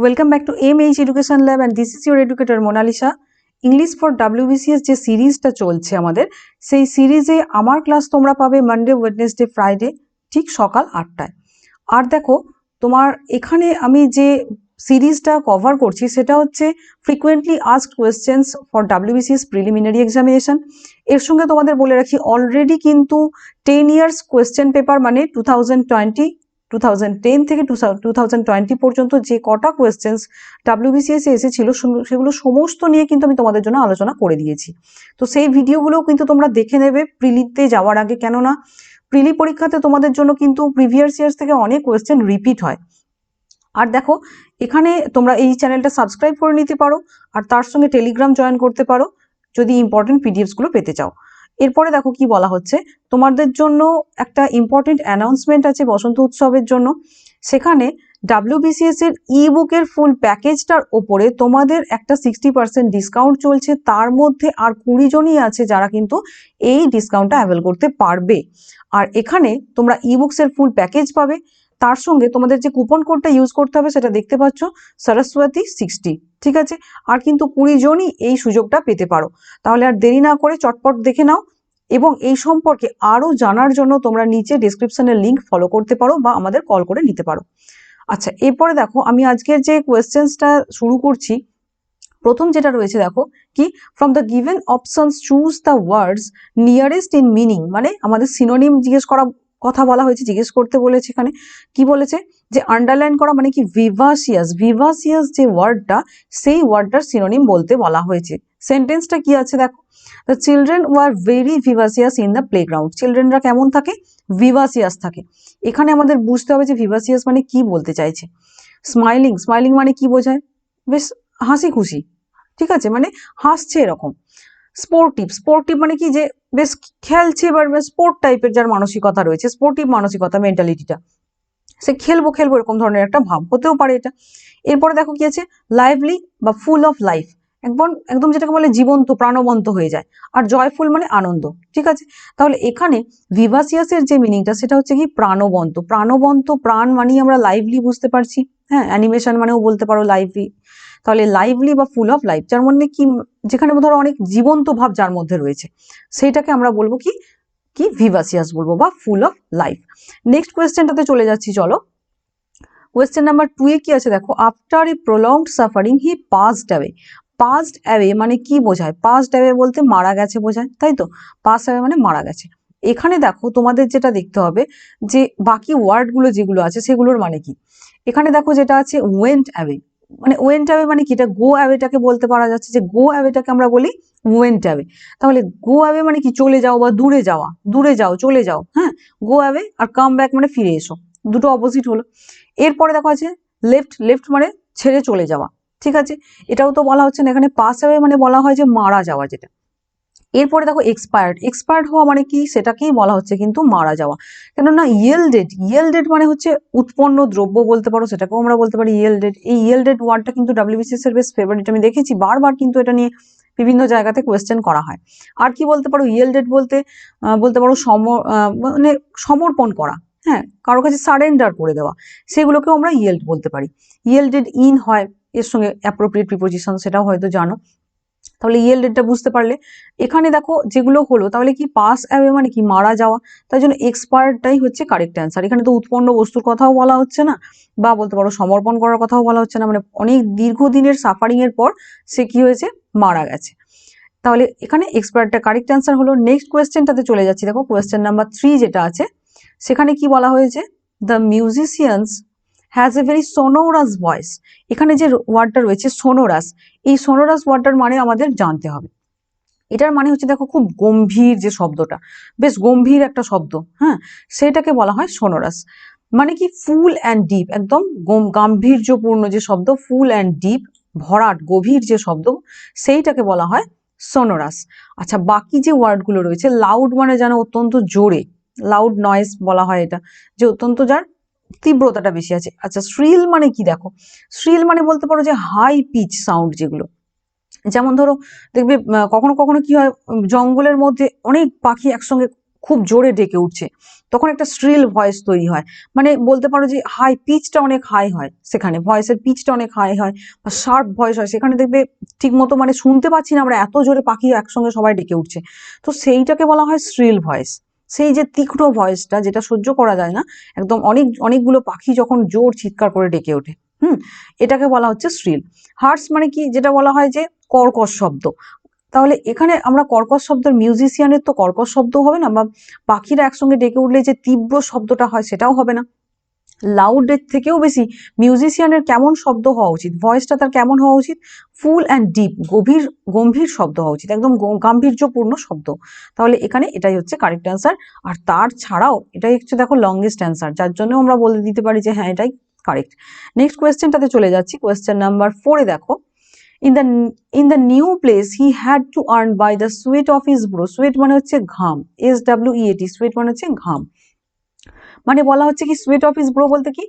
Welcome back to AMH Education Lab and this is your educator Monalisa. English for WBCS যে সিরিজটা চলছে আমাদের সেই সিরিজে আমার ক্লাস তোমরা পাবে মানডে ওয়েডনেসডে ফ্রাইডে ঠিক সকাল 8টায়। আর দেখো তোমার এখানে আমি যে সিরিজটা কভার করছি সেটা হচ্ছে frequently asked questions for WBCS preliminary examination. এর সঙ্গে তোমাদের বলে রাখি অলরেডি কিন্তু 10 ইয়ার্স কোয়েশ্চেন পেপার মানে 2010 থেকে 2020 পর্যন্ত যে কটা কোয়েশ্চেন্স WBCS এ এসেছিল সেগুলো সমস্ত নিয়ে কিন্তু আমি তোমাদের জন্য আলোচনা করে দিয়েছি। তো সেই ভিডিওগুলো কিন্তু তোমরা দেখে নেবে প্রিলিতে যাওয়ার আগে, কেননা প্রিলি পরীক্ষাতে তোমাদের জন্য কিন্তু প্রিভিয়াস ইয়ার্স থেকে অনেক কোয়েশ্চেন রিপিট হয়। আর দেখো এখানে তোমরা এই চ্যানেলটা সাবস্ক্রাইব করে নিতে পারো আর তার সঙ্গে টেলিগ্রাম জয়েন করতে পারো যদি ইম্পর্টেন্ট পিডিএফস গুলো পেতে চাও। এরপরে দেখো কি বলা হচ্ছে, তোমাদের জন্য একটা ইম্পর্টেন্ট অ্যানাউন্সমেন্ট আছে বসন্ত উৎসবের জন্য। সেখানে WBCS এর ই বুকের ফুল প্যাকেজটার ওপরে তোমাদের একটা 60% ডিসকাউন্ট চলছে। তার মধ্যে আর 20 জনই আছে যারা কিন্তু এই ডিসকাউন্টটা অ্যাভেল করতে পারবে। আর এখানে তোমরা ই বুকসের ফুল প্যাকেজ পাবে, তার সঙ্গে তোমাদের যে কুপন কোডটা ইউজ করতে হবে সেটা দেখতে পাচ্ছ সরস্বতী 60, ঠিক আছে। আর কিন্তু 20 জনই এই সুযোগটা পেতে পারো। তাহলে আর দেরি না করে চটপট দেখে নাও এবং এই সম্পর্কে আরো জানার জন্য তোমরা নিচে ডেসক্রিপশনের লিংক ফলো করতে পারো বা আমাদের কল করে নিতে পারো। আচ্ছা, এরপরে দেখো আমি আজকের যে কোয়েশ্চেন্সটা শুরু করছি। প্রথম যেটা রয়েছে দেখো কি, from the given options choose the words nearest in meaning, মানে আমাদের সিনোনিম জিজ্ঞেস করা কথা বলা হয়েছে, জিজ্ঞেস করতে বলেছে। এখানে কি বলেছে যে আন্ডারলাইন করা মানে কি ভিভাসিয়াস, ভিভাসিয়াস যে ওয়ার্ডটা সেই ওয়ার্ডটার সিনোনিম বলতে বলা হয়েছে। সেন্টেন্সটা কি আছে দেখো, the children were very vivacious in the playground. চিলড্রেনরা কেমন থাকে? ভিভাসিয়াস থাকে। এখানে আমাদের বুঝতে হবে যে ভিভাসিয়াস মানে কি বলতে চাইছে। স্মাইলিং, স্মাইলিং মানে কি বোঝায়? বেশ হাসি খুশি, ঠিক আছে, মানে হাসছে এরকম। স্পোর্টিভ, স্পোর্টিভ মানে কি যে বেশ খেলছে বা স্পোর্ট টাইপের যার মানসিকতা রয়েছে, স্পোর্টিভ মানসিকতা, মেন্টালিটিটা, সে খেলবো খেলবো এরকম ধরনের একটা ভাব হতেও পারে এটা। এরপরে দেখো কি আছে, লাইভলি বা ফুল অফ লাইফ, একদম যেটাকে বলে জীবন্ত, প্রাণবন্ত হয়ে যায়। আর জয়ফুল মানে আনন্দ, ঠিক আছে। তাহলে এখানে ভিভাসিয়াসের যে মিনিংটা সেটা হচ্ছে কি প্রাণবন্ত। প্রাণবন্ত, প্রাণ মানেই আমরা লাইভলি বুঝতে পারছি, হ্যাঁ, অ্যানিমেশন মানেও বলতে পারো লাইভলি। তাহলে লাইভলি বা ফুল অফ লাইফ, যার মধ্যে কি, যেখানে ধরো অনেক জীবন্ত ভাব যার মধ্যে রয়েছে, সেইটাকে আমরা বলবো কি কি ভিভাসিয়াস বলবো বা ফুল অফ লাইফ। নেক্সট কোয়েশ্চেনটাতে চলে যাচ্ছি, চলো। কোয়েশ্চেন নাম্বার 2 এ কি আছে দেখো, after a prolonged suffering he passed away. Passed away মানে কি বোঝায়? পাসড অ্যাওয়ে বলতে মারা গেছে বোঝায়, তাই তো। পাস অ্যাওয়ে মানে মারা গেছে। এখানে দেখো তোমাদের যেটা দেখতে হবে যে বাকি ওয়ার্ডগুলো যেগুলো আছে সেগুলোর মানে কি। এখানে দেখো যেটা আছে ওয়েন্ট অ্যাওয়ে, মানে ওয়েন্ট অ্যাওয়ে মানে কি, এটা গো অ্যাওয়েটাকে বলতে পারা যাচ্ছে যে গো অ্যাওয়েটাকে আমরা বলি ওয়েন্ট অ্যাওয়ে। তাহলে গো অ্যাওয়ে মানে কি চলে যাও বা দূরে যাওয়া, দূরে যাও, চলে যাও, হ্যাঁ, গো অ্যাওয়ে। আর কাম ব্যাক মানে ফিরে এসো, দুটো অপোজিট হলো। এরপরে দেখো আছে লেফট, লেফট মানে ছেড়ে চলে যাওয়া, ঠিক আছে। এটাও তো বলা হচ্ছে না, এখানে পাস অ্যাওয়ে মানে বলা হয় যে মারা যাওয়া যেটা। এরপরে দেখো এক্সপায়ার্ড, এক্সপায়ার্ড হওয়া মানে কি, সেটাকেই বলা হচ্ছে কিন্তু মারা যাওয়া। কেননা ইয়েলডেড, ইয়েলডেড মানে হচ্ছে উৎপন্ন দ্রব্য বলতে পারো, সেটাকেও আমরা বলতে পারি ইয়েলডেড। এই ইয়েলডেড ওয়ার্ডটা কিন্তু WBCS এর বেশ ফেভারিট, আমি দেখেছি বারবার কিন্তু এটা নিয়ে বিভিন্ন জায়গাতে কোয়েশ্চেন করা হয়। আর কি বলতে পারো ইয়েলডেড বলতে, বলতে পারো মানে সমর্পণ করা, হ্যাঁ, কারো কাছে সারেন্ডার করে দেওয়া, সেগুলোকেও আমরা ইয়েল্ড বলতে পারি। ইয়েলডেড ইন হয় এর সঙ্গে অ্যাপ্রোপ্রিয়েট প্রিপোজিশন, সেটাও হয়তো জানো। তাহলে ইয়েলডেডটা বুঝতে পারলে। এখানে দেখো যেগুলো হলো, তাহলে কি পাস অ্যাওয়ে মানে কি মারা যাওয়া, তাই জন্য এক্সপায়ার্ডটাই হচ্ছে কারেক্ট অ্যান্সার। এখানে তো উৎপন্ন বস্তুর কথাও বলা হচ্ছে না, বা বলতে পারো সমর্পণ করার কথাও বলা হচ্ছে না, মানে অনেক দীর্ঘদিনের সাফারিং এর পর সে কি হয়েছে, মারা গেছে। তাহলে এখানে এক্সপায়ার্ডটা কারেক্ট অ্যান্সার হলো। নেক্সট কোয়েশ্চেনটাতে চলে যাচ্ছি, দেখো কোয়েশ্চেন নাম্বার 3 যেটা আছে সেখানে কি বলা হয়েছে, the musicians has a very sonorous voice. এখানে যে ওয়ার্ডটা রয়েছে সোনোরাস, এই সোনোরাস ওয়ার্ডটার মানে আমাদের জানতে হবে। এটার মানে হচ্ছে দেখো খুব গম্ভীর যে শব্দটা, বেশ গম্ভীর একটা শব্দ, হ্যাঁ, সেটাকে বলা হয় সোনোরাস। মানে কি ফুল অ্যান্ড ডিপ, একদম গাম্ভীর্যপূর্ণ যে শব্দ, ফুল অ্যান্ড ডিপ, ভরাট গভীর যে শব্দ, সেইটাকে বলা হয় সোনোরাস। আচ্ছা, বাকি যে ওয়ার্ডগুলো রয়েছে, লাউড মানে যেন অত্যন্ত জোরে, লাউড নয়েজ বলা হয় এটা, যে অত্যন্ত যার তীব্রতাটা বেশি আছে। আচ্ছা, শ্রিল মানে কি দেখো, শ্রিল মানে বলতে পারো যে হাই পিচ সাউন্ড যেগুলো, যেমন ধরো দেখবে কখনো কখনো কি হয়, জঙ্গলের মধ্যে অনেক পাখি একসঙ্গে খুব জোরে ডেকে উঠছে, তখন একটা শ্রিল ভয়েস তৈরি হয়, মানে বলতে পারো যে হাই পিচটা অনেক হাই হয়, সেখানে ভয়েসের পিচটা অনেক হাই হয় বা শার্প ভয়েস হয়, সেখানে দেখবে ঠিক মতো মানে শুনতে পাচ্ছি না আমরা, এত জোরে পাখি একসঙ্গে সবাই ডেকে উঠছে, তো সেইটাকে বলা হয় শ্রিল ভয়েস। সেই যে তীক্ষ্ণ ভয়েসটা যেটা সহ্য করা যায় না, একদম অনেকগুলো পাখি যখন জোর চিৎকার করে ডেকে ওঠে, এটাকে বলা হচ্ছে শ্রিল। হার্স মানে কি, যেটা বলা হয় যে কর্কশ শব্দ। তাহলে এখানে আমরা কর্কশ শব্দের মিউজিশিয়ানের তো কর্কশ শব্দ হবে না, বা পাখিরা একসঙ্গে ডেকে উঠলে যে তীব্র শব্দটা হয় সেটাও হবে না। লাউডের থেকেও বেশি মিউজিশিয়ানের কেমন শব্দ হওয়া উচিত, ভয়েসটা তার কেমন হওয়া উচিত, ফুল অ্যান্ড ডিপ, গম্ভীর শব্দ হওয়া উচিত, একদম গাম্ভীর্যপূর্ণ শব্দ। তাহলে এখানে এটাই হচ্ছে কারেক্ট অ্যান্সার। আর তার ছাড়াও এটাই হচ্ছে দেখো লংগেস্ট অ্যান্সার, যার জন্য আমরা বলে দিতে পারি যে হ্যাঁ এটাই কারেক্ট। নেক্সট কোয়েশ্চেনটাতে চলে যাচ্ছি, কোয়েশ্চেন নাম্বার 4-এ দেখো, in the new place he had to earn by the sweat of his brow, sweat মানে হচ্ছে ঘাম, SWEAT, sweat মানে হচ্ছে ঘাম, মানে বলা হচ্ছে কি সোয়েট অফ হিজ ব্রো বলতে কি,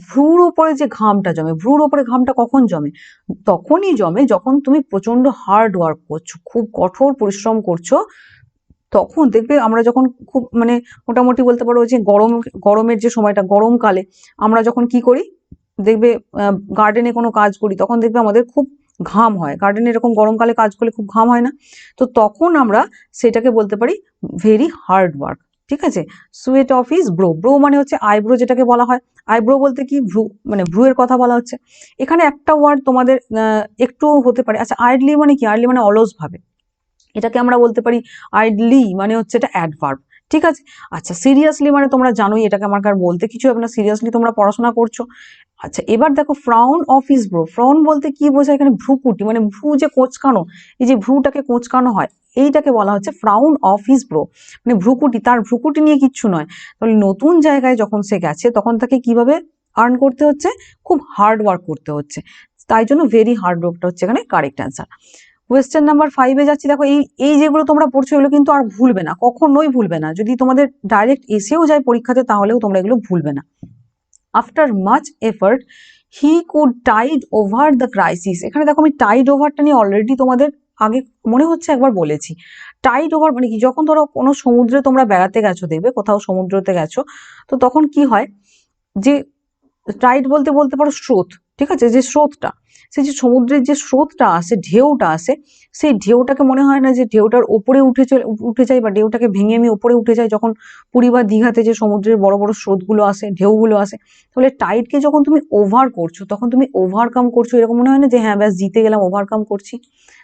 ভ্রুর উপরে যে ঘামটা জমে, ভ্রুর উপরে ঘামটা কখন জমে, তখনই জমে যখন তুমি প্রচন্ড হার্ড ওয়ার্ক করছো, খুব কঠোর পরিশ্রম করছো, তখন দেখবে আমরা যখন খুব মানে মোটামুটি বলতে পারো যে গরমের যে সময়টা, গরমকালে আমরা যখন কি করি দেখবে গার্ডেনে কোনো কাজ করি, তখন দেখবে আমাদের খুব ঘাম হয়, গার্ডেনে এরকম গরমকালে কাজ করলে খুব ঘাম হয় না, তো তখন আমরা সেটাকে বলতে পারি ভেরি হার্ড ওয়ার্ক। ঠিক আছে, suit of his bro, bro মানে হচ্ছে আইব্রো যেটাকে বলা হয়, আইব্রো বলতে কি ভ্রু, মানে ভ্রুয়ের কথা বলা হচ্ছে। এখানে একটা ওয়ার্ড তোমাদের একটু হতে পারে, আচ্ছা আইডলি মানে কি, আইডলি মানে অলস ভাবে, এটাকে আমরা বলতে পারি আইডলি মানে হচ্ছে এটা অ্যাডভার্ব। ঠিক আছে, আচ্ছা সিরিয়াসলি মানে তোমরা জানোই, এটাকে আমার আর বলতে কিছু হবে না, সিরিয়াসলি তোমরা পড়াশোনা করছো। আচ্ছা এবার দেখো frown of his bro, frown বলতে কি বোঝায়, এখানে ভ্রুকুটি, মানে ভ্রু যে কোঁচকানো, এই যে ভ্রুটাকে কোঁচকানো হয়, এইটাকে বলা হচ্ছে ফ্রাউন অফ হিজ ব্রো, মানে ভ্রুকুটি, তার ভ্রুকুটি নিয়ে কিচ্ছু নয়। তাহলে নতুন জায়গায় যখন সে গেছে তখন তাকে কিভাবে আর্ন করতে হচ্ছে, খুব হার্ড ওয়ার্ক করতে হচ্ছে, তাই জন্য ভেরি হার্ড ওয়ার্কটা হচ্ছে এখানে কারেক্ট অ্যান্সার। কোয়েশ্চেন নাম্বার 5-এ যাচ্ছি, দেখো এই যেগুলো তোমরা পড়ছো এগুলো কিন্তু আর ভুলবে না, কখনোই ভুলবে না, যদি তোমাদের ডাইরেক্ট এসেও যায় পরীক্ষাতে তাহলেও তোমরা এগুলো ভুলবে না। After much effort he could tide over the crisis, এখানে দেখো আমি টাইড ওভারটা নিয়ে অলরেডি তোমাদের আগে মনে হচ্ছে একবার বলেছি। টাইড ওভার মানে কি, যখন ধরো কোনো সমুদ্রে তোমরা বেড়াতে গেছো, দেখবে কোথাও সমুদ্রতে গেছো, তো তখন কি হয় যে টাইড বলতে বলতে পারো স্রোত, ঠিক আছে, যে স্রোতটা, সেই যে সমুদ্রের যে স্রোতটা আসে, ঢেউটা আসে, সেই ঢেউটাকে মনে হয় না যে ঢেউটার ওপরে উঠে যায় বা ঢেউটাকে ভেঙে আমি ওপরে উঠে যাই, যখন পুরী বা দীঘাতে যে সমুদ্রের বড় বড় স্রোতগুলো আসে, ঢেউগুলো আসে, তাহলে টাইডকে যখন তুমি ওভার করছো তখন তুমি ওভারকাম করছো, এরকম মনে হয় না যে হ্যাঁ ব্যাস জিতে গেলাম, ওভারকাম করছি।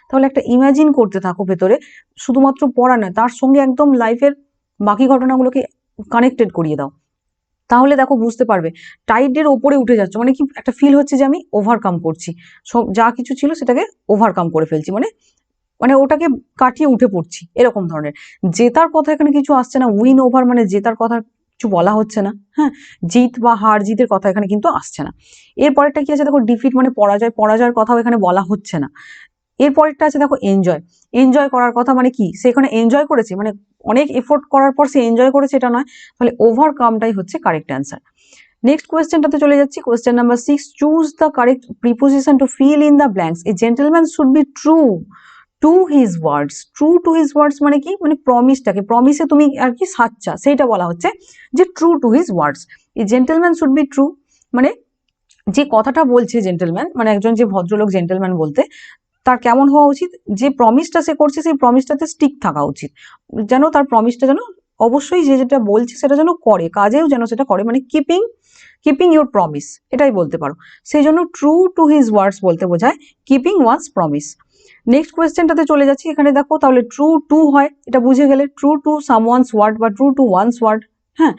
তাহলে একটা ইমাজিন করতে থাকো ভেতরে, শুধুমাত্র পড়া নয়, তার সঙ্গে একদম লাইফের বাকি ঘটনাগুলোকে কানেক্টেড করিয়ে দাও, তাহলে দেখো বুঝতে পারবে টাইডের ওপরে উঠে যাচ্ছে, মানে কি একটা ফিল হচ্ছে যে আমি ওভারকাম করছি, সব যা কিছু ছিল সেটাকে ওভারকাম করে ফেলছি, মানে মানে ওটাকে কাটিয়ে উঠে পড়ছি, এরকম ধরনের। জেতার কথা এখানে কিছু আসছে না, উইন ওভার মানে জেতার কথা কিছু বলা হচ্ছে না, হ্যাঁ, জিত বা হার জিতের কথা এখানে কিন্তু আসছে না। এরপরেরটা কি আছে দেখো, ডিফিট মানে পরাজয়, পরাজয়ের কথাও এখানে বলা হচ্ছে না। এরপরেরটা আছে দেখো এনজয়, এনজয় করার কথা, মানে কি সে এখানে এনজয় করেছে, মানে অনেক এফোর্ট করার পর সে এনজয় করেছে এটা নয়, তাহলে ওভারকামটাই হচ্ছে কারেক্ট অ্যান্সার। নেক্সট কোয়েশ্চেনটাতে চলে যাচ্ছি, question number 6, choose the correct preposition two fill in the blanks, A gentleman should be true to his words, true to his words মানে কি, মানে প্রমিসটাকে, প্রমিসে তুমি আর কি সাচ্চা, সেইটা বলা হচ্ছে যে ট্রু টু হিজ ওয়ার্ডস। এই জেন্টলম্যান শুড বি ট্রু মানে যে কথাটা বলছে জেন্টলম্যান, মানে একজন যে ভদ্রলোক জেন্টলম্যান বলতে, তার কেমন হওয়া উচিত, যে প্রমিসটা সে করছে সেই প্রমিসটাতে স্টিক থাকা উচিত, যেন তার প্রমিসটা যেন অবশ্যই যে যেটা বলছে সেটা যেন করে, কাজেও যেন সেটা করে, মানে কিপিং ইউর প্রমিস, এটাই বলতে পারো। সেই জন্য ট্রু টু হিজ ওয়ার্ডস বলতে বোঝায় কিপিং ওয়ান্স প্রমিস। নেক্সট কোয়েশ্চেনটাতে চলে যাচ্ছি, এখানে দেখো তাহলে ট্রু টু হয়, এটা বুঝে গেলে, ট্রু টু সামওয়ানস ওয়ার্ড বা ট্রু টু ওয়ান্স ওয়ার্ড, হ্যাঁ।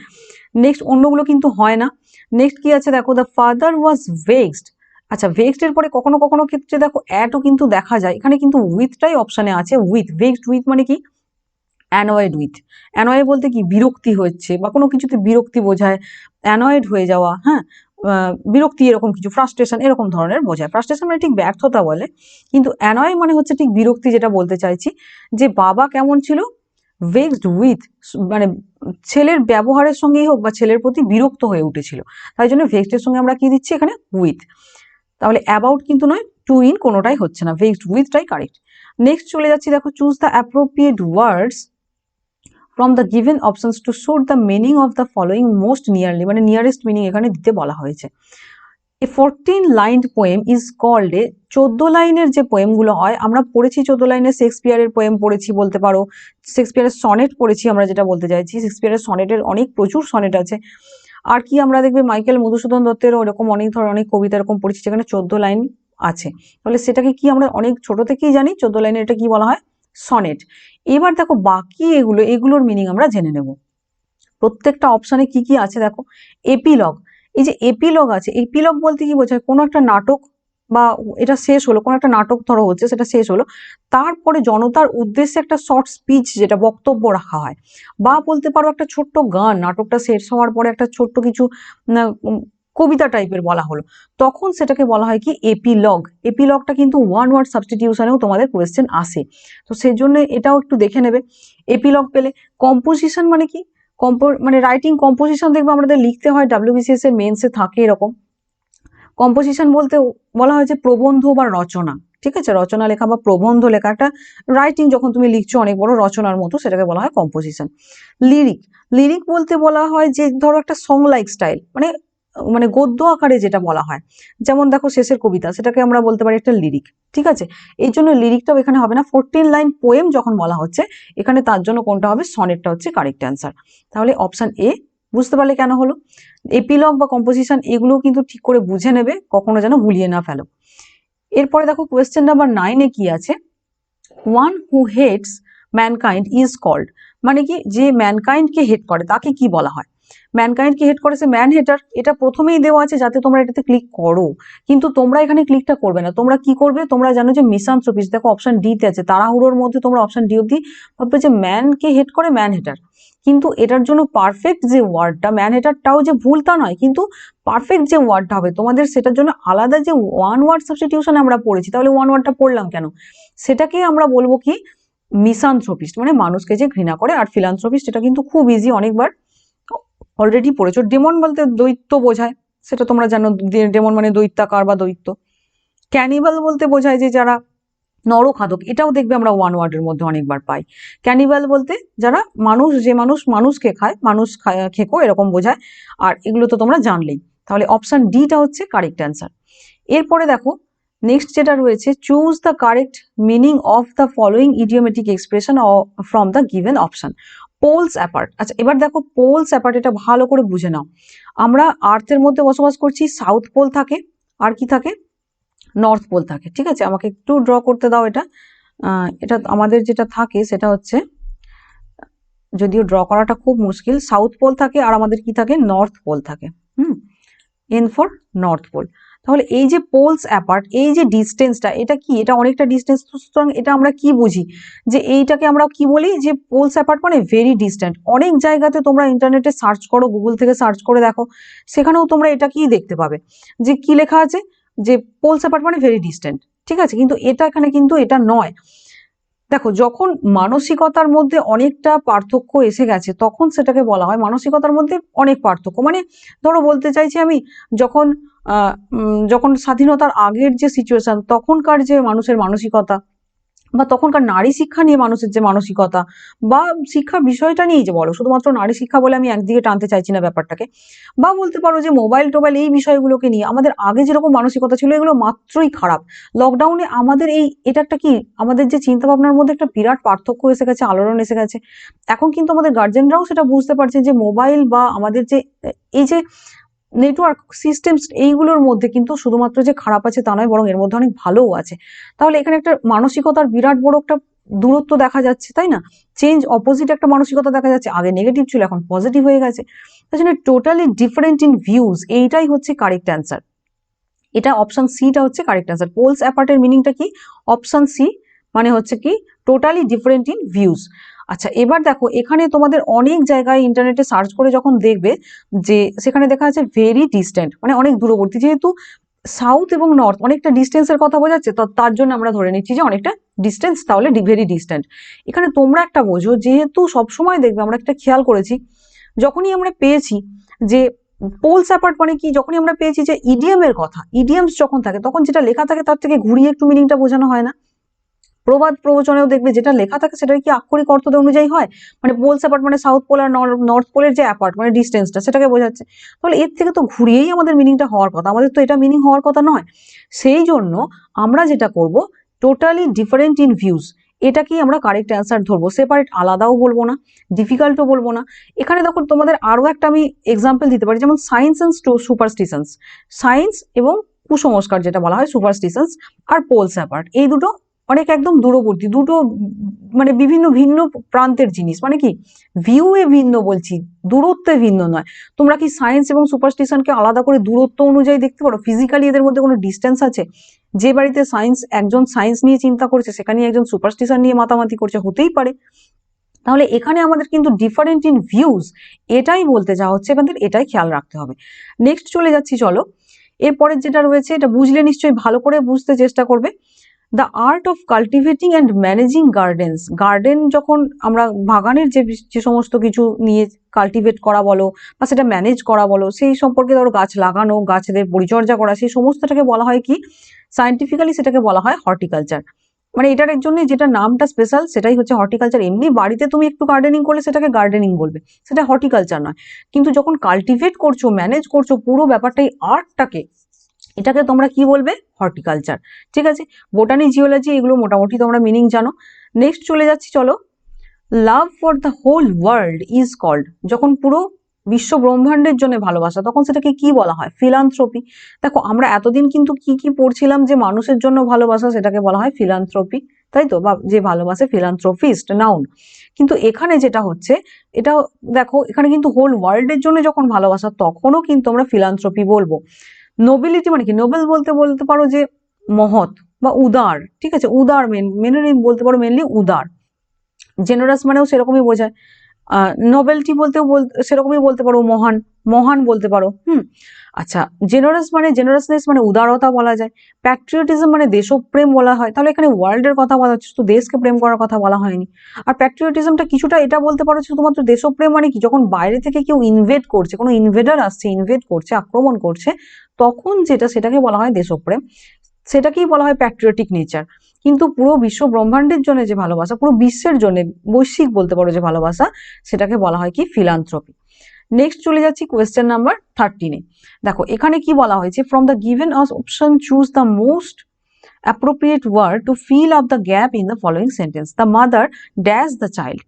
নেক্সট অন্যগুলো কিন্তু হয় না। নেক্সট কি আছে দেখো, দ্য ফাদার ওয়াজ ভেক্সড, আচ্ছা ভেক্সড এর পরে কখনো কখনো ক্ষেত্রে দেখো অ্যাটও কিন্তু দেখা যায়, এখানে কিন্তু উইথটাই অপশনে আছে, উইথ, ভেক্সড উইথ মানে কি, অ্যানয়েড উইথ, অ্যানয়েড বলতে কি বিরক্তি হচ্ছে বা কোনো কিছুতে বিরক্তি বোঝায়, অ্যানয়েড হয়ে যাওয়া, হ্যাঁ, বিরক্তি এরকম কিছু, ফ্রাস্ট্রেশন এরকম ধরনের বোঝায়, ফ্রাস্ট্রেশন মানে ঠিক ব্যর্থতা বলে, কিন্তু অ্যানয় মানে হচ্ছে ঠিক বিরক্তি, যেটা বলতে চাইছি যে বাবা কেমন ছিল, ভেক্সড উইথ, মানে ছেলের ব্যবহারের সঙ্গেই হোক বা ছেলের প্রতি বিরক্ত হয়ে উঠেছিল, তাই জন্য ভেক্সডের সঙ্গে আমরা কি দিচ্ছি এখানে, উইথ। তাহলে অ্যাবাউট কিন্তু নয়, টু ইন কোনোটাই হচ্ছে না, ভেক্সড উইথটাই কারেক্ট। নেক্সট চলে যাচ্ছি দেখো, choose the appropriate words from the given options to suit the meaning of the following most nearly, মানে নিয়ারেস্ট মিনিং এখানে দিতে বলা হয়েছে। A 14 lined poem is called a, 14 লাইনের যে পোয়েমগুলো হয়, আমরা পড়েছি 14 লাইনের শেক্সপিয়ারের পোয়েম পড়েছি বলতে পারো, শেক্সপিয়ারের সনেট পড়েছি, আমরা যেটা বলতে চাইছি শেক্সপিয়ারের সনেটের অনেক প্রচুর সনেট আছে। আর কি আমরা দেখবে মাইকেল মধুসূদন দত্তেরও এরকম অনেক ধরনের অনেক কবিতা এরকম পড়েছি যেখানে 14 লাইন আছে। তাহলে সেটাকে কি আমরা অনেক ছোট থেকেই জানি 14 লাইনের এটা কি বলা হয়, সনেট। এবার দেখো বাকি এগুলোর মিনিং আমরা জেনে নেব। প্রত্যেকটা অপশনে কি কি আছে দেখো। এপিলগ, এই যে এপিলগ আছে, এপিলগ বলতে কি বোঝায়, কোনো একটা নাটক বা এটা শেষ হলো, কোনো একটা নাটক ধরো হচ্ছে সেটা শেষ হলো, তারপরে জনতার উদ্দেশ্যে একটা শর্ট স্পিচ যেটা বক্তব্য রাখা হয়, বা বলতে পারো একটা ছোট্ট গান, নাটকটা শেষ হওয়ার পরে একটা ছোট্ট কিছু কবিতা টাইপের বলা হলো, তখন সেটাকে বলা হয় কি এপিলগ। এপিলগটা কিন্তু ওয়ান ওয়ার্ড সাবস্টিটিউশনেও তোমাদের কোয়েশ্চেন আসে, তো সেই জন্য এটাও একটু দেখে নেবে এপিলগ পেলে। কম্পোজিশন মানে কি, মানে রাইটিং কম্পোজিশন দেখবে আমাদের লিখতে হয়, ডাব্লিউবিসিএস এর মেন্সে থাকে এরকম। কম্পোজিশন বলতে বলা হয় যে প্রবন্ধ বা রচনা, ঠিক আছে, রচনা লেখা বা প্রবন্ধ লেখা, একটা রাইটিং যখন তুমি লিখছো অনেক বড় রচনার মতো, সেটাকে বলা হয় কম্পোজিশন। লিরিক, লিরিক বলতে বলা হয় যে ধরো একটা সং লাইক স্টাইল, মানে মানে গদ্য আকারে যেটা বলা হয়, যেমন দেখো শেষের কবিতা, সেটাকে আমরা বলতে পারি একটা লিরিক, ঠিক আছে। এই জন্য লিরিকটাও এখানে হবে না, 14 লাইন পোয়েম যখন বলা হচ্ছে এখানে, তার জন্য কোনটা হবে, সনেটটা হচ্ছে কারেক্ট অ্যান্সার। তাহলে অপশন এ, বুঝতে পারলে কেন হলো। এপিলগ বা কম্পোজিশন এগুলো কিন্তু ঠিক করে বুঝে নেবে, কখনো যেন ভুলিয়ে না ফেলো। এরপরে দেখো কোয়েশ্চেন নাম্বার 9-এ কি আছে, one who hates mankind is called, মানে কি যে ম্যানকাইন্ডকে হেট করে তাকে কি বলা হয়। ম্যানকাইন্ডকে হেট করে সে ম্যান হেটার, এটা প্রথমেই দেওয়া আছে যাতে তোমরা এটাতে ক্লিক করো, কিন্তু তোমরা এখানে ক্লিকটা করবে না, তোমরা কি করবে, তোমরা জানো যে মিসানথ্রোপিস্ট, দেখো অপশন ডি তে আছে, তাড়াহুড়োর মধ্যে তোমরা অপশন ডি অব্দি ভাববে যে ম্যানকে হেট করে ম্যান হেটার, কিন্তু এটার জন্য পারফেক্ট যে ওয়ার্ডটা, ম্যান হেটারটাও যে ভুল তা নয়, কিন্তু পারফেক্ট যে ওয়ার্ডটা হবে তোমাদের সেটার জন্য আলাদা যে ওয়ান ওয়ার্ড সাবস্টিটিউশন আমরা পড়েছি, তাহলে ওয়ান ওয়ার্ডটা পড়লাম কেন, সেটাকে আমরা বলবো কি মিসানথ্রোপিস্ট, মানে মানুষকে যে ঘৃণা করে। আর ফিলান্থ্রোপিস্ট এটা কিন্তু খুব ইজি, অনেকবার অলরেডি পড়েছো। ডেমন বলতে দৈত্য বোঝায়, সেটা তোমরা জানো, ডেমন মানে দৈত্যাকার বা দৈত্য। ক্যানিবাল বলতে বোঝায় যে যারা নরখাদক, এটাও দেখবে আমরা ওয়ান ওয়ার্ডের মধ্যে অনেকবার পাই। ক্যানিবাল বলতে যারা মানুষ, যে মানুষ মানুষকে খায়, মানুষ খেকো এরকম বোঝায়। আর এগুলো তো তোমরা জানলেই, তাহলে অপশন ডিটা হচ্ছে কারেক্ট অ্যান্সার। এরপরে দেখো নেক্সট যেটা রয়েছে, choose the correct meaning of the following idiomatic expression from the given option. Poles apart, আচ্ছা এবার দেখো পোলস অ্যাপার্ট, এটা ভালো করে বুঝে নাও। আমরা আর্থের মধ্যে বসবাস করছি, সাউথ পোল থাকে, আর কি থাকে, নর্থ পোল থাকে, ঠিক আছে। আমাকে একটু ড্র করতে দাও এটা। এটা আমাদের যেটা থাকে সেটা হচ্ছে, যদিও ড্র করাটা খুব মুশকিল, সাউথ পোল থাকে আর আমাদের কি থাকে, নর্থ পোল থাকে। N for north pole. তাহলে এই যে পোলস অ্যাপার্ট, এই যে ডিস্টেন্সটা, এটা কি, এটা অনেকটা ডিস্টেন্স, সুতরাং এটা আমরা কি বুঝি, যে এইটাকে আমরা কি বলি, যে পোলস অ্যাপার্ট মানে ভেরি ডিস্ট্যান্ট। অনেক জায়গাতে তোমরা ইন্টারনেটে সার্চ করো, গুগল থেকে সার্চ করে দেখো, সেখানেও তোমরা এটা কি দেখতে পাবে, যে কি লেখা আছে, যে পোলস অ্যাপার্ট মানে ভেরি ডিস্ট্যান্ট, ঠিক আছে। কিন্তু এটা এখানে কিন্তু এটা নয়। দেখো যখন মানসিকতার মধ্যে অনেকটা পার্থক্য এসে গেছে, তখন সেটাকে বলা হয় মানসিকতার মধ্যে অনেক পার্থক্য। মানে ধরো বলতে চাইছি আমি, যখন যখন স্বাধীনতার আগের যে সিচুয়েশন, তখনকার যে মানুষের মানসিকতা, বা তখনকার নারী শিক্ষা নিয়ে মানুষের যে মানসিকতা, বা শিক্ষা বিষয়টা নিয়েই যে বলো, শুধুমাত্র নারী শিক্ষা বলে আমি একদিকে টানতে চাইছি না ব্যাপারটাকে, বা বলতে পারো যে মোবাইল টোবাইল এই বিষয়গুলোকে নিয়ে আমাদের আগে যেরকম মানসিকতা ছিল, এগুলো মাত্রই খারাপ। লকডাউনে আমাদের এটা একটা কি, আমাদের যে চিন্তা ভাবনার মধ্যে একটা বিরাট পার্থক্য এসে গেছে, আলোড়ন এসে গেছে। এখন কিন্তু আমাদের গার্জেনরাও সেটা বুঝতে পারছে যে মোবাইল বা আমাদের যে এই যে নেটওয়ার্ক সিস্টেমস, এইগুলোর মধ্যে কিন্তু শুধুমাত্র যে খারাপ আছে তা নয়, বরং এর মধ্যে অনেক ভালোও আছে। তাহলে এখানে একটা মানসিকতার বিরাট বড় একটা দূরত্ব দেখা যাচ্ছে, তাই না, চেঞ্জ, অপোজিট একটা মানসিকতা দেখা যাচ্ছে, আগে নেগেটিভ ছিল এখন পজিটিভ হয়ে গেছে। তাই জন্য টোটালি ডিফারেন্ট ইন ভিউজ, এইটাই হচ্ছে কারেক্ট অ্যান্সার। এটা অপশন সিটা হচ্ছে কারেক্ট অ্যান্সার। পোলস অ্যাপার্টের মিনিংটা কি, অপশন সি, মানে হচ্ছে কি টোটালি ডিফারেন্ট ইন ভিউজ। আচ্ছা এবার দেখো এখানে তোমাদের অনেক জায়গায় ইন্টারনেটে সার্চ করে যখন দেখবে, যে সেখানে দেখা যাচ্ছে ভেরি ডিস্ট্যান্ট, মানে অনেক দূরবর্তী, যেহেতু সাউথ এবং নর্থ অনেকটা ডিস্টেন্সের কথা বোঝাচ্ছে, তো তার জন্য আমরা ধরে নিচ্ছি যে অনেকটা ডিস্টেন্স, তাহলে ভেরি ডিস্ট্যান্ট। এখানে তোমরা একটা বোঝো, যেহেতু সবসময় দেখবে আমরা একটা খেয়াল করেছি, যখনই আমরা পেয়েছি যে পোলস অ্যাপার্ট মানে কি, যখনই আমরা পেয়েছি যে ইডিয়ামের কথা, ইডিয়ামস যখন থাকে তখন যেটা লেখা থাকে তার থেকে ঘুরিয়ে একটু মিনিংটা বোঝানো হয় না, প্রবাদ প্রবচনেও দেখবে যেটা লেখা থাকে সেটা কি আক্ষরিক অর্থ অনুযায়ী হয়, মানে পোলস অ্যাপার্ট মানে সাউথ পোল আর নর্থ পোলের যে অ্যাপার্ট মানে ডিস্টেন্সটা সেটাকে বোঝাচ্ছে। তাহলে এর থেকে তো ঘুরিয়েই আমাদের মিনিংটা হওয়ার কথা, আমাদের তো এটা মিনিং হওয়ার কথা নয়। সেই জন্য আমরা যেটা করব, টোটালি ডিফারেন্ট ইন ভিউজ, এটাকেই আমরা কারেক্ট অ্যান্সার ধরবো, সেপারেট আলাদাও বলবো না, ডিফিকাল্টও বলবো না। এখানে দেখো তোমাদের আরো একটা আমি এক্সাম্পল দিতে পারি, যেমন সায়েন্স অ্যান্ড সুপারস্টিশনস, সায়েন্স এবং কুসংস্কার যেটা বলা হয় সুপারস্টিশনস, আর পোলস অ্যাপার্ট, এই দুটো অনেক একদম দূরবর্তী দুটো, মানে বিভিন্ন ভিন্ন প্রান্তের জিনিস, মানে কি ভিউ এ ভিন্ন বলছি, দূরত্বে ভিন্ন নয়। তোমরা কি সায়েন্স এবং সুপারস্টিশনকে আলাদা করে দূরত্ব অনুযায়ী দেখতে পারো? ফিজিক্যালি এদের মধ্যে কোনো ডিস্টেন্স আছে? যে বাড়িতে একজন সায়েন্স নিয়ে চিন্তা করছে, সেখানে একজন সুপারস্টিশন নিয়ে মাতামাতি করছে, হতেই পারে। তাহলে এখানে আমাদের কিন্তু ডিফারেন্ট ইন ভিউজ, এটাই বলতে যাওয়া হচ্ছে, আমাদের এটাই খেয়াল রাখতে হবে। নেক্সট চলে যাচ্ছি, চলো এরপরের যেটা রয়েছে, এটা বুঝলে নিশ্চয়ই ভালো করে বুঝতে চেষ্টা করবে। The art of cultivating and managing gardens, garden যখন আমরা বাগানের যে সমস্ত কিছু নিয়ে কাল্টিভেট করা বলো বা সেটা ম্যানেজ করা বলো, সেই সম্পর্কে ধরো গাছ লাগানো, গাছেদের পরিচর্যা করা, সেই সমস্তটাকে বলা হয় কি, সায়েন্টিফিক্যালি সেটাকে বলা হয় হর্টিকালচার। মানে এটার জন্য যেটা নামটা স্পেশাল সেটাই হচ্ছে হর্টিকালচার। এমনি বাড়িতে তুমি একটু গার্ডেনিং করলে সেটাকে গার্ডেনিং বলবে, সেটা হর্টিকালচার নয়। কিন্তু যখন কাল্টিভেট করছো, ম্যানেজ করছো পুরো ব্যাপারটাই, আর্টটাকে, এটাকে তোমরা কি বলবে? হর্টিকালচার। ঠিক আছে, বোটানি, জিওলজি এগুলো মোটামুটি তোমরা মিনিং জানো। নেক্সট চলে যাচ্ছি, চলো love for the whole world is called, যখন পুরো বিশ্ব ব্রহ্মাণ্ডের জন্য ভালোবাসা, তখন সেটাকে কি বলা হয়? ফিলান্থ্রপি। দেখো আমরা এতদিন কিন্তু কি পড়ছিলাম, যে মানুষের জন্য ভালোবাসা সেটাকে বলা হয় ফিলান্থ্রপি, তাই তো, বা যে ভালোবাসে ফিলান্থ্রপিস্ট, নাউন। কিন্তু এখানে যেটা হচ্ছে, এটা দেখো এখানে কিন্তু হোল ওয়ার্ল্ডের জন্য যখন ভালোবাসা, তখনও কিন্তু আমরা ফিলান্থ্রপি বলবো। নোবেলিটি মানে কি? নোবেল বলতে পারো যে মহৎ বা উদার, ঠিক আছে, উদার মেনে বলতে পারো মেনলি উদার। জেনারাস মানেও সেরকমই বোঝায়। নোবেলটি সেরকমই বলতে পারো, মহান, মহান বলতে পারো। আচ্ছা, জেনারাসনেস মানে উদারতা বলা যায়। প্যাট্রিয়টিজম মানে দেশপ্রেম বলা হয়। তাহলে এখানে ওয়ার্ল্ডের কথা বলা হচ্ছে, শুধু দেশকে প্রেম করার কথা বলা হয়নি। আর প্যাট্রিয়টিজমটা কিছুটা এটা বলতে পারো শুধুমাত্র দেশপ্রেম মানে কি, যখন বাইরে থেকে কেউ ইনভেড করছে, কোনো ইনভেডার আসছে, ইনভেড করছে, আক্রমণ করছে, তখন সেটাকে বলা হয় দেশপ্রেম, সেটাকেই বলা হয় প্যাট্রিয়টিক নেচার। কিন্তু পুরো বিশ্ব ব্রহ্মাণ্ডের জন্য যে ভালোবাসা, পুরো বিশ্বের জন্য, বৈশ্বিক বলতে পারো যে ভালোবাসা, সেটাকে বলা হয় কি? ফিলান্থ্রপি। নেক্সট চলে যাচ্ছি কোয়েশ্চেন নাম্বার 13-এ। দেখো এখানে কি বলা হয়েছে, from the given option choose the most appropriate word to fill up the gap in the following sentence. The mother dash the child.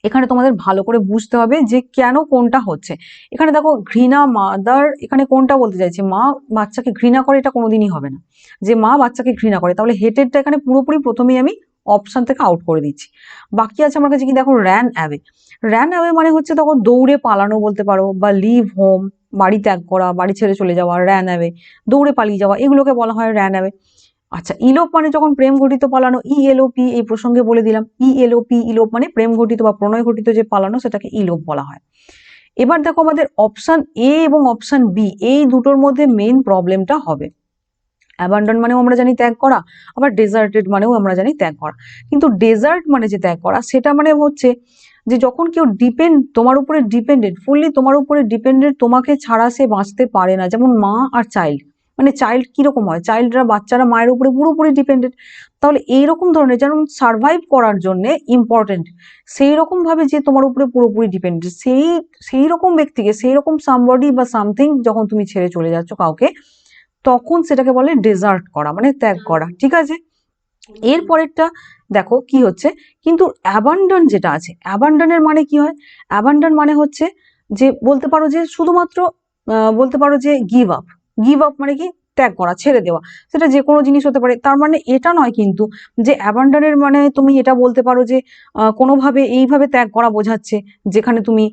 এখানে তোমাদের ভালো করে বুঝতে হবে যে কেন কোনটা হচ্ছে। এখানে দেখো ঘৃণা, মাদার, এখানে কোনটা বলতে চাইছে? মা বাচ্চাকে ঘৃণা করে, এটা কোনোদিনই হবে না যে মা বাচ্চাকে ঘৃণা করে। তাহলে হেটেডটা এখানে পুরোপুরি প্রথমেই আমি অপশন থেকে আউট করে দিচ্ছি। বাকি আছে আমার কাছে কি, দেখো র্যান অ্যাওয়ে। র্যান অ্যাওয়ে মানে হচ্ছে তখন দৌড়ে পালানো বলতে পারো, বা লিভ হোম, বাড়ি ত্যাগ করা, বাড়ি ছেড়ে চলে যাওয়া, র্যান অ্যাওয়ে, দৌড়ে পালিয়ে যাওয়া, এগুলোকে বলা হয় র্যান অ্যাওয়ে। আচ্ছা, ইলোপ মানে যখন প্রেম ঘটিত পালানো, ইএলওপি, এই প্রসঙ্গে বলে দিলাম, ইএলওপি, ইলোপ মানে প্রেম ঘটিত বা প্রণয় ঘটিত যে পালানো, সেটাকে ইলোপ বলা হয়। এবার দেখো আমাদের অপশন এ এবং অপশন বি, এই দুটোর মধ্যে মেইন প্রবলেমটা হবে। অ্যাবান্ডন মানেও আমরা জানি ত্যাগ করা, আবার ডেজার্টেড মানেও আমরা জানি ত্যাগ করা। কিন্তু ডেজার্ট মানে যে ত্যাগ করা, সেটা মানে হচ্ছে যে যখন কেউ তোমার উপরে ডিপেন্ডেন্ট, ফুললি তোমার উপরে ডিপেন্ডেন্ট, তোমাকে ছাড়া সে বাঁচতে পারে না। যেমন মা আর চাইল্ড, মানে চাইল্ড কিরকম হয়, বাচ্চারা মায়ের উপরে পুরোপুরি ডিপেন্ডেন্ট। তাহলে এইরকম ধরনের, যেমন সার্ভাইভ করার জন্য ইম্পর্টেন্ট, সেই রকম ভাবে যে তোমার উপরে পুরোপুরি ডিপেন্ডেন্ট, সেই রকম ব্যক্তিকে, সেই রকম সামবডি বা সামথিং যখন তুমি ছেড়ে চলে যাচ্ছ কাউকে, তখন সেটাকে বলে ডেজার্ট করা, মানে ত্যাগ করা। ঠিক আছে, এরপরেরটা দেখো কি হচ্ছে, কিন্তু অ্যাবান্ডন যেটা আছে, অ্যাবান্ডনের মানে কি হয়? অ্যাবান্ডন মানে হচ্ছে যে বলতে পারো যে শুধুমাত্র বলতে পারো যে গিভ আপ মানে কি, ত্যাগ করা, ছেড়ে দেওয়া, সেটা যে কোনো জিনিস হতে পারে। তার মানে এটা নয় কিন্তু যে অ্যাবান্ডনের মানে তুমি এটা বলতে পারো যে কোনোভাবে এইভাবে ত্যাগ করা বোঝাচ্ছে যেখানে তুমি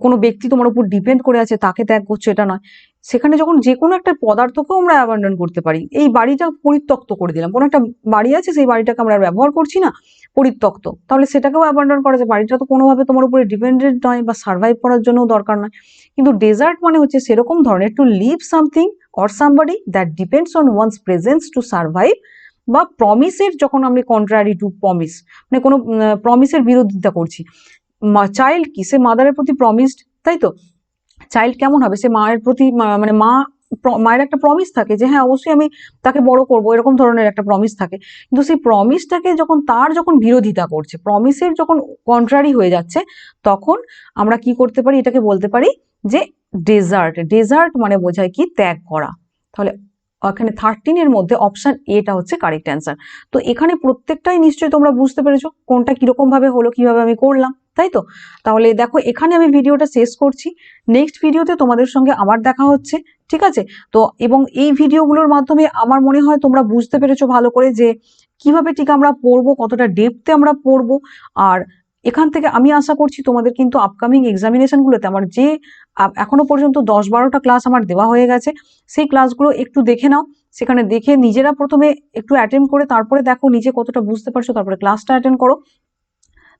কোনো ব্যক্তি তোমার উপর ডিপেন্ড করে আছে তাকে ত্যাগ করছো, এটা নয়। সেখানে যখন যে কোনো একটা পদার্থকেও আমরা অ্যাবান্ডন করতে পারি। এই বাড়িটা পরিত্যক্ত করে দিলাম, কোনো একটা বাড়ি আছে, সেই বাড়িটাকে আমরা ব্যবহার করছি না, পরিত্যক্ত, তাহলে সেটাকেও অ্যাবান্ডন করা যায়। বাড়িটা তো কোনোভাবে তোমার উপরে ডিপেন্ডেন্ট নয় বা সার্ভাইভ করার জন্য দরকার নয়। কিন্তু ডেজার্ট মানে হচ্ছে সেরকম ধরনের, to live something or somebody that depends on one's presence to survive, বা প্রমিসের যখন আমি কন্ট্রারি টু প্রমিস, মানে কোনো প্রমিসের বিরোধিতা করছি। চাইল্ড কি, সে মাদারের প্রতি প্রমিসড, তাই তো। চাইল্ড কেমন হবে? সে মায়ের প্রতি, মানে মা মায়ের একটা প্রমিস থাকে যে হ্যাঁ অবশ্যই আমি তাকে বড় করব, এরকম ধরনের একটা প্রমিস থাকে। কিন্তু সেই প্রমিসটাকে যখন বিরোধিতা করছে, প্রমিসের যখন কন্ট্রারি হয়ে যাচ্ছে, তখন আমরা কি করতে পারি, এটাকে বলতে পারি যে ডেজার্ট। ডেজার্ট মানে বোঝায় কি, ত্যাগ করা। তাহলে এখানে 13 মধ্যে অপশন এটা হচ্ছে কারেক্ট অ্যান্সার। তো এখানে প্রত্যেকটাই নিশ্চয়ই তোমরা বুঝতে পেরেছো কোনটা কিরকম ভাবে হলো, কিভাবে আমি করলাম, তাই তো? তাহলে দেখো এখানে আমি ভিডিওটা শেষ করছি। নেক্সট ভিডিওতে তোমাদের সঙ্গে আবার দেখা হচ্ছে, ঠিক আছে? তো এবং এই ভিডিওগুলোর মাধ্যমে আমার মনে হয় তোমরা বুঝতে পেরেছো ভালো করে যে কিভাবে ঠিক আমরা পড়বো, কতটা ডেপথে আমরা পড়বো। আর এখান থেকে আমি আশা করছি তোমাদের কিন্তু আপকামিং এক্সামিনেশনগুলোতে আমার যে এখনো পর্যন্ত 10-12টা ক্লাস আমার দেওয়া হয়ে গেছে, সেই ক্লাসগুলো একটু দেখে নাও। সেখানে দেখে নিজেরা প্রথমে একটু অ্যাটেন্ড করে তারপরে দেখো নিজে কতটা বুঝতে পারছো, তারপরে ক্লাসটা অ্যাটেন্ড করো।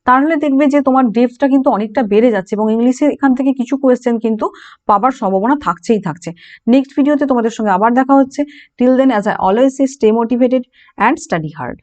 তাহলে দেখবে যে তোমার ডেপথটা কিন্তু অনেকটা বেড়ে যাচ্ছে এবং ইংলিশে এখান থেকে কিছু কোয়েশ্চেন কিন্তু পাবার সম্ভাবনা থাকছেই থাকছে। নেক্সট ভিডিওতে তোমাদের সঙ্গে আবার দেখা হচ্ছে। Till then, as I always say, stay motivated and study hard.